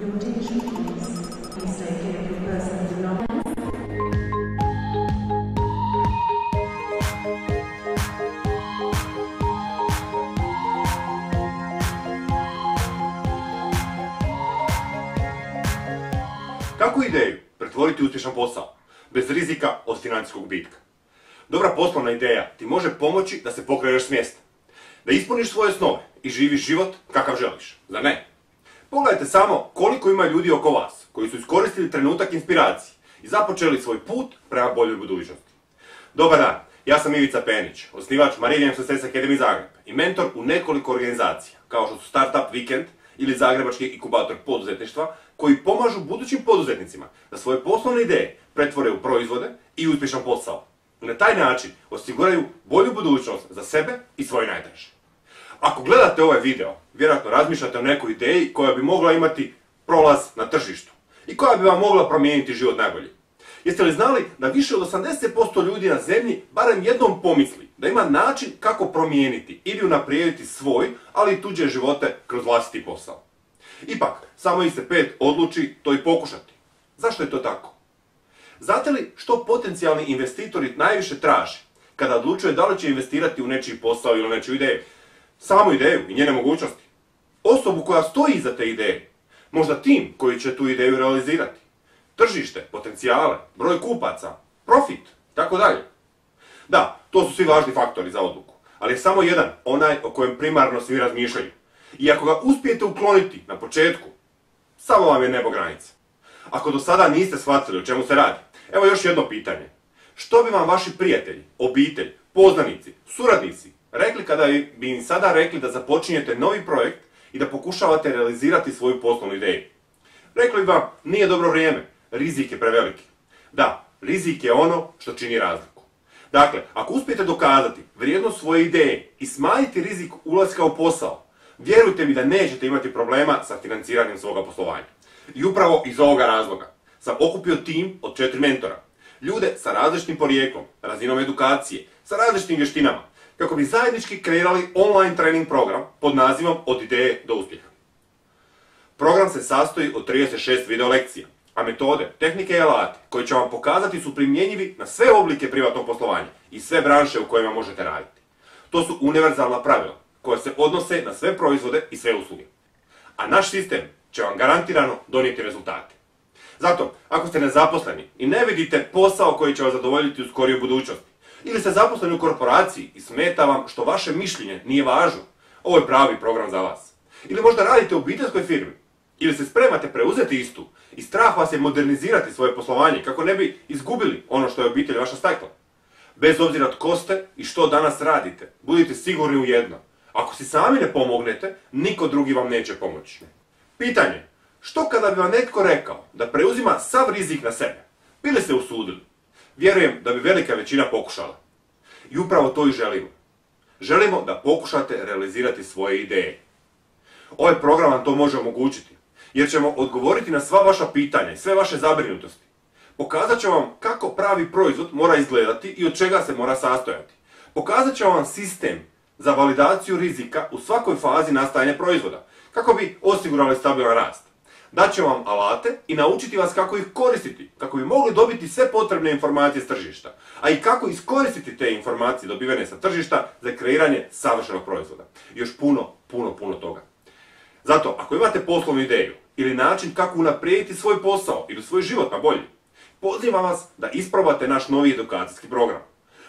Your attention please. Please take care of your personal belongings. Kako ideju pretvoriti u uspješan posao, bez rizika od financijskog gubitka? Dobra poslovna ideja ti može pomoći da se pokreneš s mjesta, da ispuniš svoje snove i živiš život kakav želiš, zar ne? Pogledajte samo koliko ima ljudi oko vas koji su iskoristili trenutak inspiracije i započeli svoj put prema boljoj budućnosti. Dobar dan, ja sam Ivica Penić, osnivač Marillion Success Academy Zagreb i mentor u nekoliko organizacija, kao što su Startup Weekend ili Zagrebački inkubator poduzetništva, koji pomažu budućim poduzetnicima da svoje poslovne ideje pretvore u proizvode i uspješan posao. I na taj način osiguraju bolju budućnost za sebe i svoje najdraže. Ako gledate ovaj video, vjerojatno razmišljate o nekoj ideji koja bi mogla imati prolaz na tržištu i koja bi vam mogla promijeniti život najbolje. Jeste li znali da više od 80% ljudi na zemlji barem jednom pomisli da ima način kako promijeniti ili unaprijediti svoj, ali i tuđe živote kroz vlastiti posao? Ipak, samo ih se 5 odluči to i pokušati. Zašto je to tako? Znate li što potencijalni investitori najviše traže kada odlučuje da li će investirati u nečiji posao ili u nečiju ideju? Samu ideju i njene mogućnosti. Osobu koja stoji iza te ideje. Možda tim koji će tu ideju realizirati. Tržište, potencijale, broj kupaca, profit, tako dalje. Da, to su svi važni faktori za odluku, ali je samo jedan, onaj o kojem primarno svi razmišljaju. I ako ga uspijete ukloniti na početku, samo vam je nebo granica. Ako do sada niste shvatili o čemu se radi, evo još jedno pitanje. Što bi vam vaši prijatelji, obitelj, poznanici, suradnici rekli kada bi im sada rekli da započinjete novi projekt i da pokušavate realizirati svoju poslovnu ideju? Rekli bi vam, nije dobro vrijeme, rizik je preveliki. Da, rizik je ono što čini razliku. Dakle, ako uspijete dokazati vrijednost svoje ideje i smanjiti rizik ulaska u posao, vjerujte mi da nećete imati problema sa financiranjem svoga poslovanja. I upravo iz ovoga razloga sam okupio tim od 4 mentora. Ljude sa različitim porijeklom, razinom edukacije, sa različitim vještinama, kako bi zajednički kreirali online trening program pod nazivom Od ideje do uspjeha. Program se sastoji od 36 video lekcija, a metode, tehnike i alate koji će vam pokazati su primjenjivi na sve oblike privatnog poslovanja i sve branše u kojima možete raditi. To su univerzalna pravila koja se odnose na sve proizvode i sve usluge. A naš sistem će vam garantirano donijeti rezultate. Zato, ako ste nezaposleni i ne vidite posao koji će vas zadovoljiti u skorijoj budućnosti, ili ste zaposleni u korporaciji i smeta vam što vaše mišljenje nije važno, ovo je pravi program za vas. Ili možda radite u obiteljskoj firmi, ili se spremate preuzeti istu i strah vas je modernizirati svoje poslovanje kako ne bi izgubili ono što je obitelj vaša stekla. Bez obzira tko ste i što danas radite, budite sigurni u jedno. Ako si sami ne pomognete, niko drugi vam neće pomoći. Pitanje, što kada bi vam netko rekao da preuzima sav rizik na sebe? Bili se usudili? Vjerujem da bi velika većina pokušala. I upravo to i želimo. Želimo da pokušate realizirati svoje ideje. Ovaj program vam to može omogućiti, jer ćemo odgovoriti na sva vaša pitanja i sve vaše zabrinutosti. Pokazat ćemo vam kako pravi proizvod mora izgledati i od čega se mora sastojati. Pokazat ćemo vam sistem za validaciju rizika u svakoj fazi nastajanja proizvoda, kako bi osigurali stabilan rast. Daćemo vam alate i naučiti vas kako ih koristiti, kako bi mogli dobiti sve potrebne informacije s tržišta, a i kako iskoristiti te informacije dobivene sa tržišta za kreiranje savršenog proizvoda. I još puno toga. Zato, ako imate poslovnu ideju ili način kako unaprijediti svoj posao ili svoj život na bolji, pozivam vas da isprobate naš novi edukacijski program.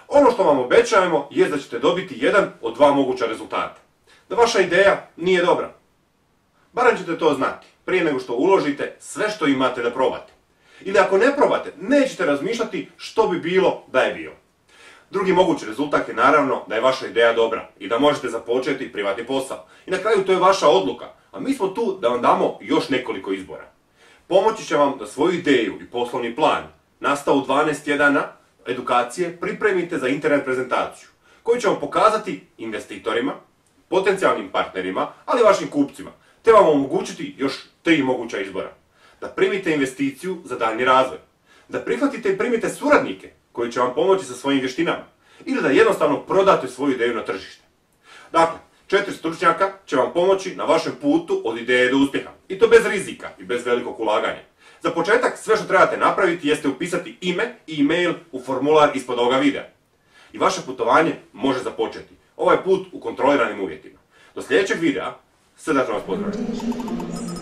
Ono što vam obećajemo je da ćete dobiti jedan od 2 moguća rezultata. Da vaša ideja nije dobra. Barem ćete to znati prije nego što uložite sve što imate da probate. Ili ako ne probate, nećete razmišljati što bi bilo da je bilo. Drugi mogući rezultat je naravno da je vaša ideja dobra i da možete započeti privatni posao. I na kraju to je vaša odluka, a mi smo tu da vam damo još nekoliko izbora. Pomoći će vam da svoju ideju i poslovni plan nastao u 12 tjedana edukacije pripremite za internet prezentaciju, koju će vam pokazati investitorima, potencijalnim partnerima, ali i vašim kupcima, te vam omogućiti još 3 moguća izbora. Da primite investiciju za daljnji razvoj, da prihvatite i primite suradnike koji će vam pomoći sa svojim vještinama, ili da jednostavno prodate svoju ideju na tržište. Dakle, 4 stručnjaka će vam pomoći na vašem putu od ideje do uspjeha. I to bez rizika i bez velikog ulaganja. Za početak sve što trebate napraviti jeste upisati ime i e-mail u formular ispod ovoga videa. I vaše putovanje može započeti. Ovaj put u kontroliranim uvjetima. Do sljedećeg videa, srdačno vas pozdravljam.